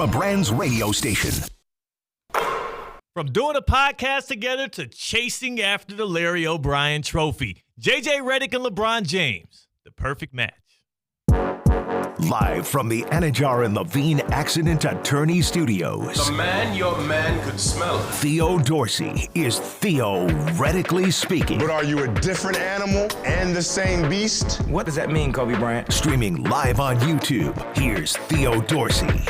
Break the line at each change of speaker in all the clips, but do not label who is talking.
a brand's radio station.
From doing a podcast together to chasing after the Larry O'Brien trophy, JJ Redick and LeBron James, the perfect match.
Live from the Anajar and Levine Accident Attorney Studios.
The man your man could smell it.
Theo Dorsey is theoretically speaking.
But are you a different animal and the same beast?
What does that mean, Kobe Bryant?
Streaming live on YouTube, here's Theo Dorsey.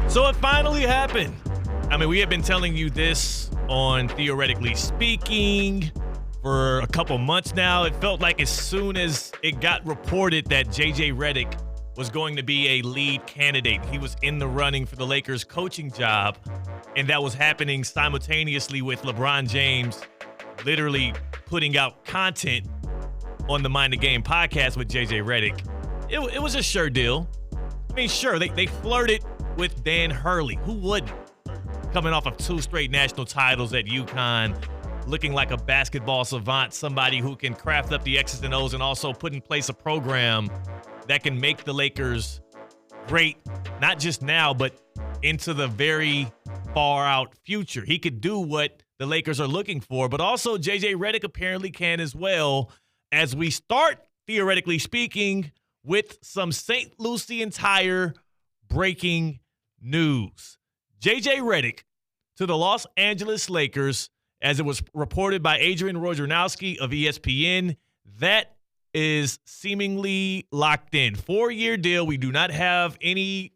So it finally happened. I mean, we have been telling you this on Theoretically Speaking for a couple months now. It felt like as soon as it got reported that JJ Redick was going to be a lead candidate, he was in the running for the Lakers coaching job, and that was happening simultaneously with LeBron James literally putting out content on the Mind the Game podcast with JJ Redick. It was a sure deal. I mean, sure, they flirted with Dan Hurley. Who wouldn't? Coming off of 2 straight national titles at UConn, looking like a basketball savant, somebody who can craft up the X's and O's and also put in place a program that can make the Lakers great, not just now, but into the very far out future. He could do what the Lakers are looking for, but also JJ Redick apparently can as well. As we start, Theoretically Speaking, with some St. Lucie Tire breaking news. JJ Redick to the Los Angeles Lakers, as it was reported by Adrian Wojnarowski of ESPN, that is seemingly locked in. 4-year deal. We do not have any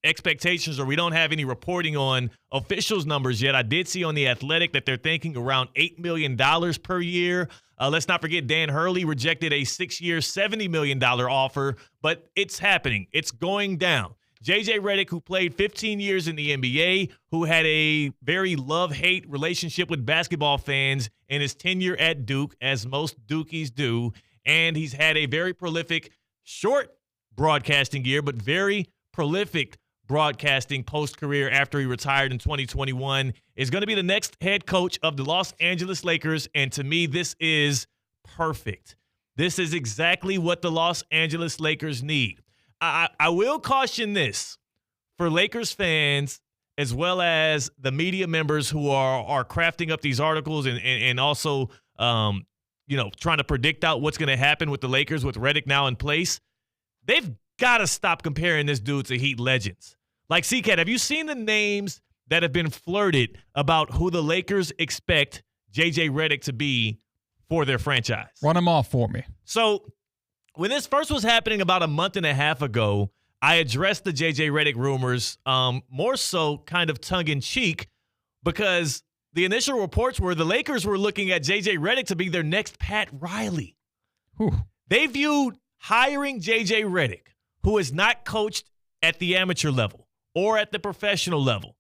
expectations, or we don't have any reporting on officials' numbers yet. I did see on The Athletic that they're thinking around $8 million per year. Let's not forget Dan Hurley rejected a 6-year, $70 million offer, but it's happening. It's going down. JJ Redick, who played 15 years in the NBA, who had a very love-hate relationship with basketball fans in his tenure at Duke, as most Dukies do, and he's had a very prolific, short broadcasting year, but very prolific broadcasting post-career after he retired in 2021, is going to be the next head coach of the Los Angeles Lakers, and to me, this is perfect. This is exactly what the Los Angeles Lakers need. I will caution this for Lakers fans as well as the media members who are crafting up these articles and also trying to predict out what's going to happen with the Lakers with Redick now in place. They've got to stop comparing this dude to Heat legends. Like, C-Cat, have you seen the names that have been flirted about who the Lakers expect JJ Redick to be for their franchise?
Run them off for me.
So when this first was happening about a month and a half ago, I addressed the JJ Redick rumors more so kind of tongue-in-cheek, because the initial reports were the Lakers were looking at JJ Redick to be their next Pat Riley.
Whew.
They viewed hiring JJ Redick, who has not coached at the amateur level or at the professional level.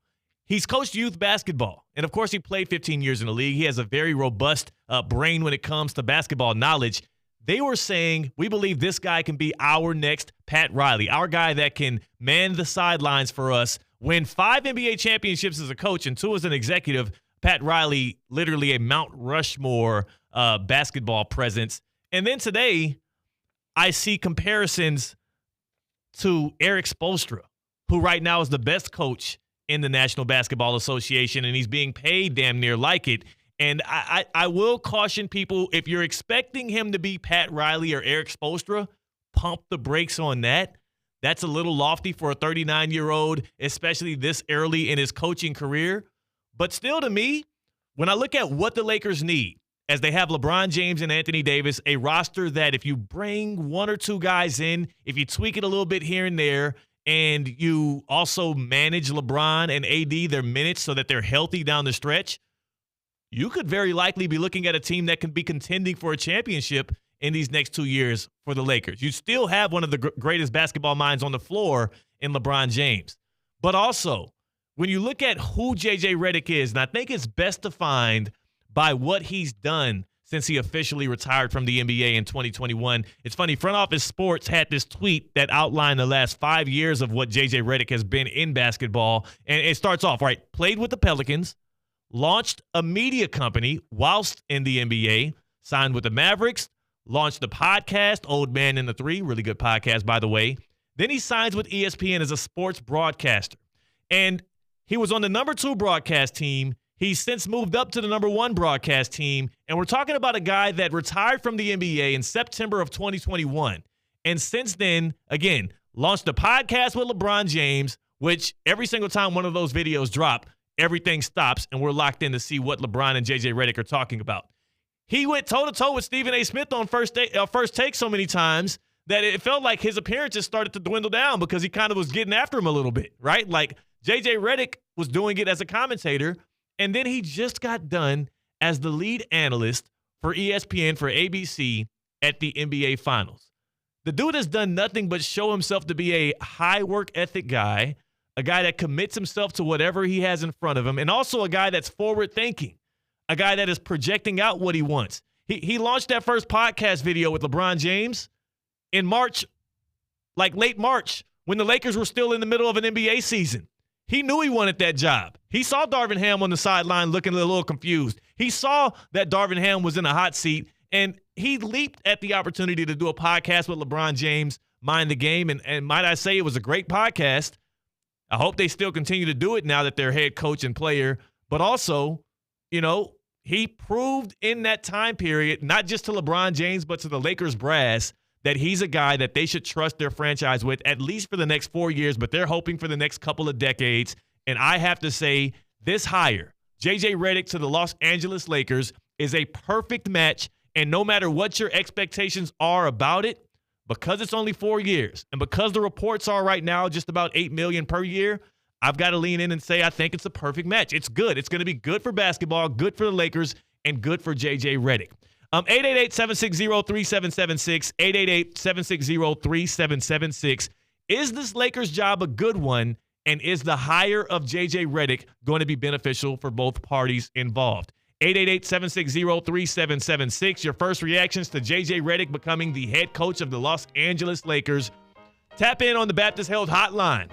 He's coached youth basketball, and of course he played 15 years in the league. He has a very robust brain when it comes to basketball knowledge. They were saying, we believe this guy can be our next Pat Riley, our guy that can man the sidelines for us, win 5 NBA championships as a coach and 2 as an executive. Pat Riley, literally a Mount Rushmore basketball presence. And then today, I see comparisons to Eric Spoelstra, who right now is the best coach in the National Basketball Association, and he's being paid damn near like it. And I will caution people, if you're expecting him to be Pat Riley or Eric Spoelstra, pump the brakes on that. That's a little lofty for a 39-year-old, especially this early in his coaching career. But still, to me, when I look at what the Lakers need, as they have LeBron James and Anthony Davis, a roster that if you bring 1 or 2 guys in, if you tweak it a little bit here and there, and you also manage LeBron and AD, their minutes so that they're healthy down the stretch, you could very likely be looking at a team that can be contending for a championship in these next 2 years for the Lakers. You still have one of the greatest basketball minds on the floor in LeBron James. But also, when you look at who JJ Redick is, and I think it's best defined by what he's done since he officially retired from the NBA in 2021. It's funny, Front Office Sports had this tweet that outlined the last 5 years of what JJ Redick has been in basketball. And it starts off, right, played with the Pelicans, launched a media company whilst in the NBA, signed with the Mavericks, launched the podcast, Old Man in the Three, really good podcast, by the way. Then he signs with ESPN as a sports broadcaster. And he was on the number 2 broadcast team. He's since moved up to the number 1 broadcast team. And we're talking about a guy that retired from the NBA in September of 2021. And since then, again, launched a podcast with LeBron James, which every single time one of those videos drop, everything stops and we're locked in to see what LeBron and JJ Redick are talking about. He went toe-to-toe with Stephen A. Smith on First Take so many times that it felt like his appearances started to dwindle down because he kind of was getting after him a little bit, right? Like JJ Redick was doing it as a commentator, and then he just got done as the lead analyst for ESPN for ABC at the NBA Finals. The dude has done nothing but show himself to be a high work ethic guy, a guy that commits himself to whatever he has in front of him, and also a guy that's forward thinking, a guy that is projecting out what he wants. He launched that first podcast video with LeBron James in March, like late March, when the Lakers were still in the middle of an NBA season. He knew he wanted that job. He saw Darvin Ham on the sideline looking a little confused. He saw that Darvin Ham was in a hot seat, and he leaped at the opportunity to do a podcast with LeBron James, Mind the Game, and might I say it was a great podcast. I hope they still continue to do it now that they're head coach and player. But also, you know, he proved in that time period, not just to LeBron James, but to the Lakers brass, that he's a guy that they should trust their franchise with at least for the next 4 years, but they're hoping for the next couple of decades. And I have to say, this hire, JJ Redick to the Los Angeles Lakers, is a perfect match. And no matter what your expectations are about it, because it's only 4 years and because the reports are right now just about $8 million per year, I've got to lean in and say I think it's a perfect match. It's good. It's going to be good for basketball, good for the Lakers, and good for JJ Redick. 888-760-3776, 888-760-3776. Is this Lakers job a good one, and is the hire of JJ Redick going to be beneficial for both parties involved? 888-760-3776. Your first reactions to JJ Redick becoming the head coach of the Los Angeles Lakers. Tap in on the Baptist Health Hotline.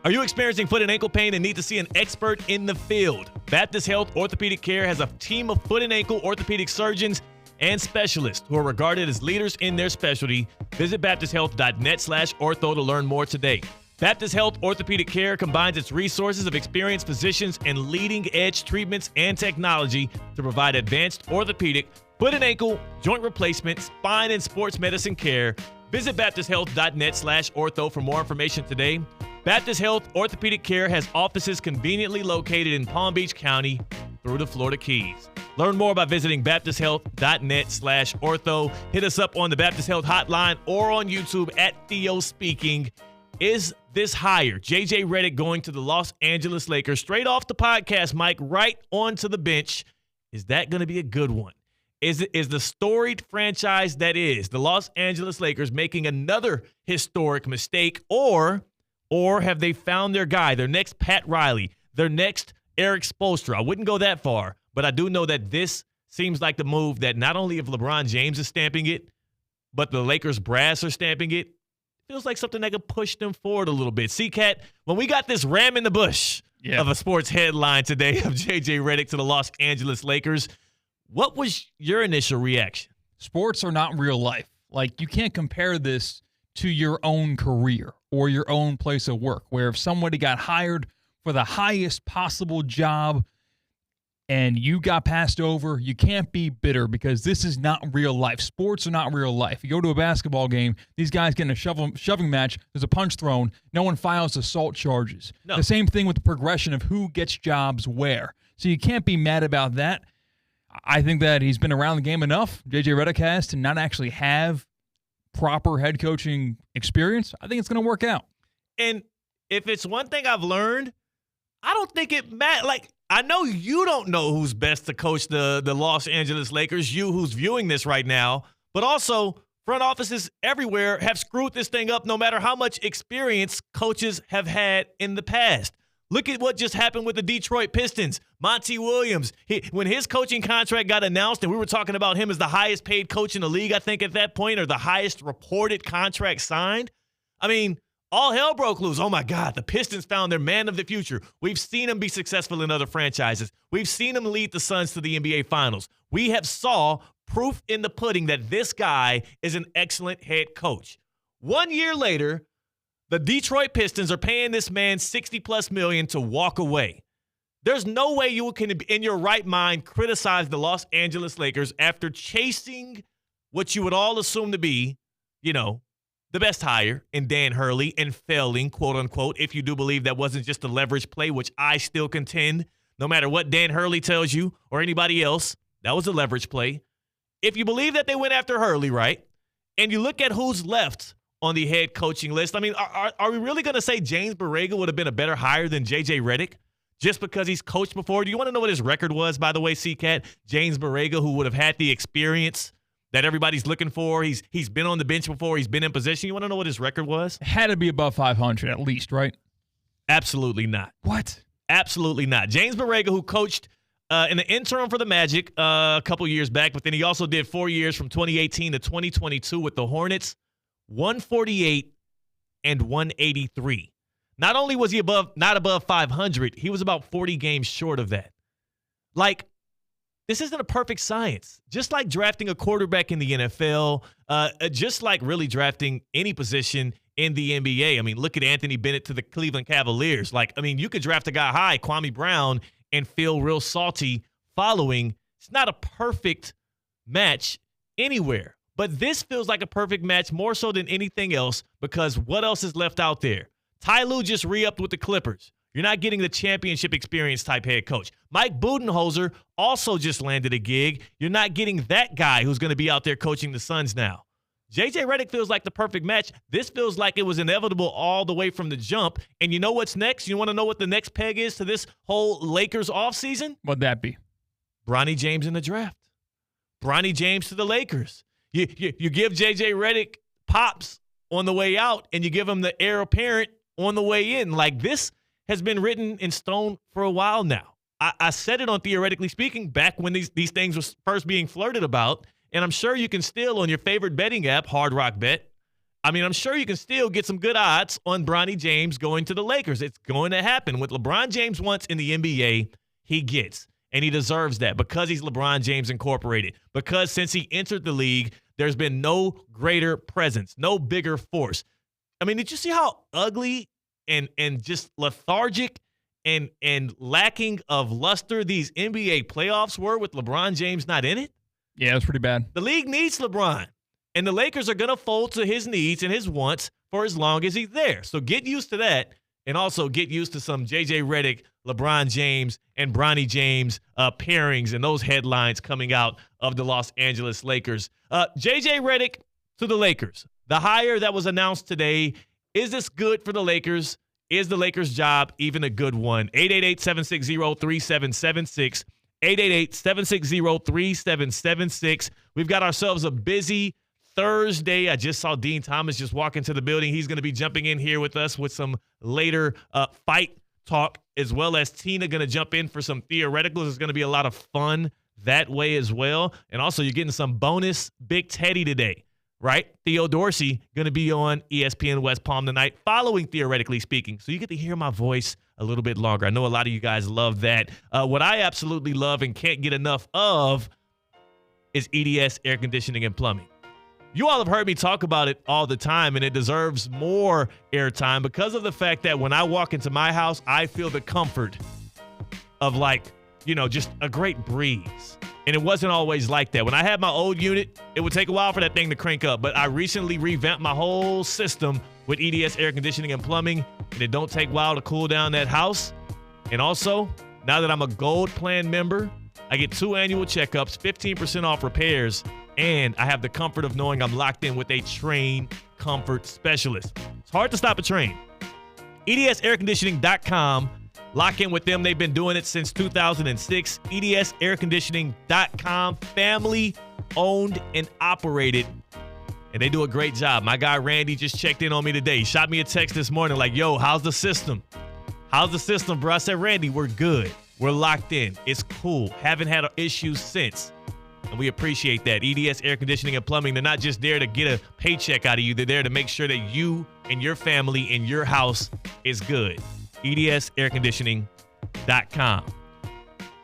Are you experiencing foot and ankle pain and need to see an expert in the field? Baptist Health Orthopedic Care has a team of foot and ankle orthopedic surgeons and specialists who are regarded as leaders in their specialty. Visit baptisthealth.net/ortho to learn more today. Baptist Health Orthopedic Care combines its resources of experienced physicians and leading-edge treatments and technology to provide advanced orthopedic, foot and ankle, joint replacement, spine, and sports medicine care. Visit baptisthealth.net/ortho for more information today. Baptist Health Orthopedic Care has offices conveniently located in Palm Beach County through the Florida Keys. Learn more by visiting baptisthealth.net/ortho. Hit us up on the Baptist Health Hotline or on YouTube at Theo Speaking. Is this hire, JJ Redick going to the Los Angeles Lakers, straight off the podcast, Mike, right onto the bench, is that going to be a good one? Is the storied franchise that is the Los Angeles Lakers making another historic mistake, or have they found their guy, their next Pat Riley, their next Eric Spoelstra? I wouldn't go that far, but I do know that this seems like the move that not only if LeBron James is stamping it, but the Lakers brass are stamping it. Feels like something that could push them forward a little bit. C-Cat, when we got this ram in the bush of a sports headline today of JJ Redick to the Los Angeles Lakers, what was your initial reaction?
Sports are not real life. Like, you can't compare this to your own career or your own place of work, where if somebody got hired for the highest possible job and you got passed over, you can't be bitter because this is not real life. Sports are not real life. You go to a basketball game, these guys get in a shoving match, there's a punch thrown, no one files assault charges. No. The same thing with the progression of who gets jobs where. So you can't be mad about that. I think that he's been around the game enough, JJ Redick has, to not actually have proper head coaching experience. I think it's going to work out.
And if it's one thing I've learned, I don't think it matters. Like, I know you don't know who's best to coach the Los Angeles Lakers, you who's viewing this right now, but also front offices everywhere have screwed this thing up no matter how much experience coaches have had in the past. Look at what just happened with the Detroit Pistons. Monty Williams, when his coaching contract got announced, and we were talking about him as the highest paid coach in the league, I think at that point, or the highest reported contract signed. I mean, all hell broke loose. Oh, my God, the Pistons found their man of the future. We've seen him be successful in other franchises. We've seen him lead the Suns to the NBA Finals. We have saw proof in the pudding that this guy is an excellent head coach. 1 year later, The Detroit Pistons are paying this man $60+ million to walk away. There's no way you can, in your right mind, criticize the Los Angeles Lakers after chasing what you would all assume to be, the best hire in Dan Hurley and failing, quote unquote, if you do believe that wasn't just a leverage play, which I still contend, no matter what Dan Hurley tells you or anybody else, that was a leverage play. If you believe that they went after Hurley, right, and you look at who's left on the head coaching list, I mean, are we really going to say James Borrego would have been a better hire than JJ Redick just because he's coached before? Do you want to know what his record was, by the way, C-Cat? James Borrego, who would have had the experience that everybody's looking for. He's been on the bench before. He's been in position. You want to know what his record was?
It had to be above 500 at least, right?
Absolutely not.
What?
Absolutely not. James Borrego, who coached in the interim for the Magic a couple years back, but then he also did 4 years from 2018 to 2022 with the Hornets, 148 and 183. Not only was he not above 500, he was about 40 games short of that. Like, this isn't a perfect science. Just like drafting a quarterback in the NFL, just like really drafting any position in the NBA. I mean, look at Anthony Bennett to the Cleveland Cavaliers. Like, I mean, you could draft a guy high, Kwame Brown, and feel real salty following. It's not a perfect match anywhere. But this feels like a perfect match more so than anything else because what else is left out there? Ty Lue just re-upped with the Clippers. You're not getting the championship experience type head coach. Mike Budenholzer also just landed a gig. You're not getting that guy who's going to be out there coaching the Suns now. JJ Redick feels like the perfect match. This feels like it was inevitable all the way from the jump. And you know what's next? You want to know what the next peg is to this whole Lakers offseason?
What'd that be?
Bronny James in the draft. Bronny James to the Lakers. You give JJ Redick pops on the way out, and you give him the heir apparent on the way in. Like, this has been written in stone for a while now. I said it on Theoretically Speaking back when these things were first being flirted about, and I'm sure you can still, on your favorite betting app, Hard Rock Bet, I'm sure you can still get some good odds on Bronny James going to the Lakers. It's going to happen. What LeBron James wants in the NBA, he gets, and he deserves that because he's LeBron James Incorporated, because since he entered the league, there's been no greater presence, no bigger force. I mean, did you see how ugly and just lethargic and lacking of luster these NBA playoffs were with LeBron James not in it?
Yeah, it was pretty bad.
The league needs LeBron, and the Lakers are going to fold to his needs and his wants for as long as he's there. So get used to that, and also get used to some JJ Redick, LeBron James, and Bronny James pairings and those headlines coming out of the Los Angeles Lakers. JJ Redick to the Lakers. The hire that was announced today, is this good for the Lakers? Is the Lakers' job even a good one? 888-760-3776. 888-760-3776. We've got ourselves a busy Thursday. I just saw Dean Thomas just walk into the building. He's going to be jumping in here with us with some later fight talk, as well as Tina going to jump in for some theoreticals. It's going to be a lot of fun that way as well. And also, you're getting some bonus Big Teddy today. Right? Theo Dorsey going to be on ESPN West Palm tonight following Theoretically Speaking. So you get to hear my voice a little bit longer. I know a lot of you guys love that. What I absolutely love and can't get enough of is EDS Air Conditioning and Plumbing. You all have heard me talk about it all the time, and it deserves more airtime because of the fact that when I walk into my house, I feel the comfort of just a great breeze. And it wasn't always like that. When I had my old unit, it would take a while for that thing to crank up. But I recently revamped my whole system with EDS Air Conditioning and Plumbing, and it don't take a while to cool down that house. And also, now that I'm a Gold Plan member, I get 2 annual checkups, 15% off repairs, and I have the comfort of knowing I'm locked in with a trained comfort specialist. It's hard to stop a train. EDSAirconditioning.com. Lock in with them. They've been doing it since 2006. EDSAirconditioning.com. Family owned and operated. And they do a great job. My guy Randy just checked in on me today. He shot me a text this morning like, yo, how's the system? How's the system, bro? I said, Randy, we're good. We're locked in. It's cool. Haven't had issues since. And we appreciate that. EDS Air Conditioning and Plumbing, they're not just there to get a paycheck out of you. They're there to make sure that you and your family and your house is good. EDSAirconditioning.com.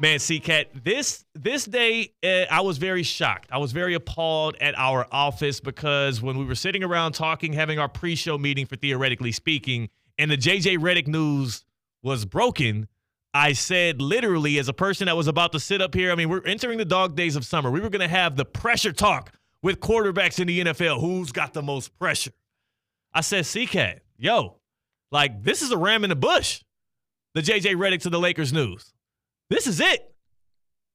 Man, C-Cat, this day, I was very shocked. I was very appalled at our office because when we were sitting around talking, having our pre-show meeting for Theoretically Speaking, and the JJ Redick news was broken, I said literally as a person that was about to sit up here, I mean, we're entering the dog days of summer. We were going to have the pressure talk with quarterbacks in the NFL. Who's got the most pressure? I said, C-Cat, yo, like this is a ram in the bush, the JJ Redick to the Lakers news. This is it.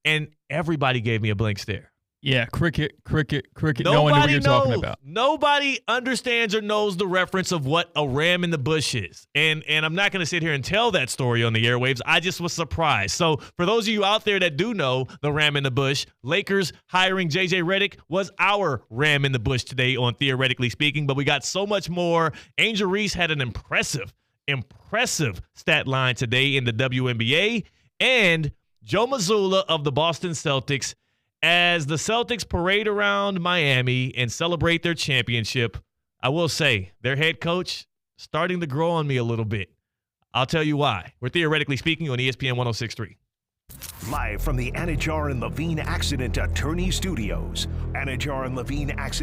And everybody gave me a blank stare.
Yeah, cricket.
Nobody
No one knew what you're talking about.
Nobody understands or knows the reference of what a ram in the bush is. And I'm not going to sit here and tell that story on the airwaves. I just was surprised. So for those of you out there that do know the ram in the bush, Lakers hiring JJ Redick was our ram in the bush today on Theoretically Speaking. But we got so much more. Angel Reese had an impressive stat line today in the WNBA. And Joe Mazzulla of the Boston Celtics, as the Celtics parade around Miami and celebrate their championship, I will say their head coach starting to grow on me a little bit. I'll tell you why. We're Theoretically Speaking on ESPN 106.3.
Live from the Anajar and Levine Accident Attorney Studios. Anajar and Levine Accident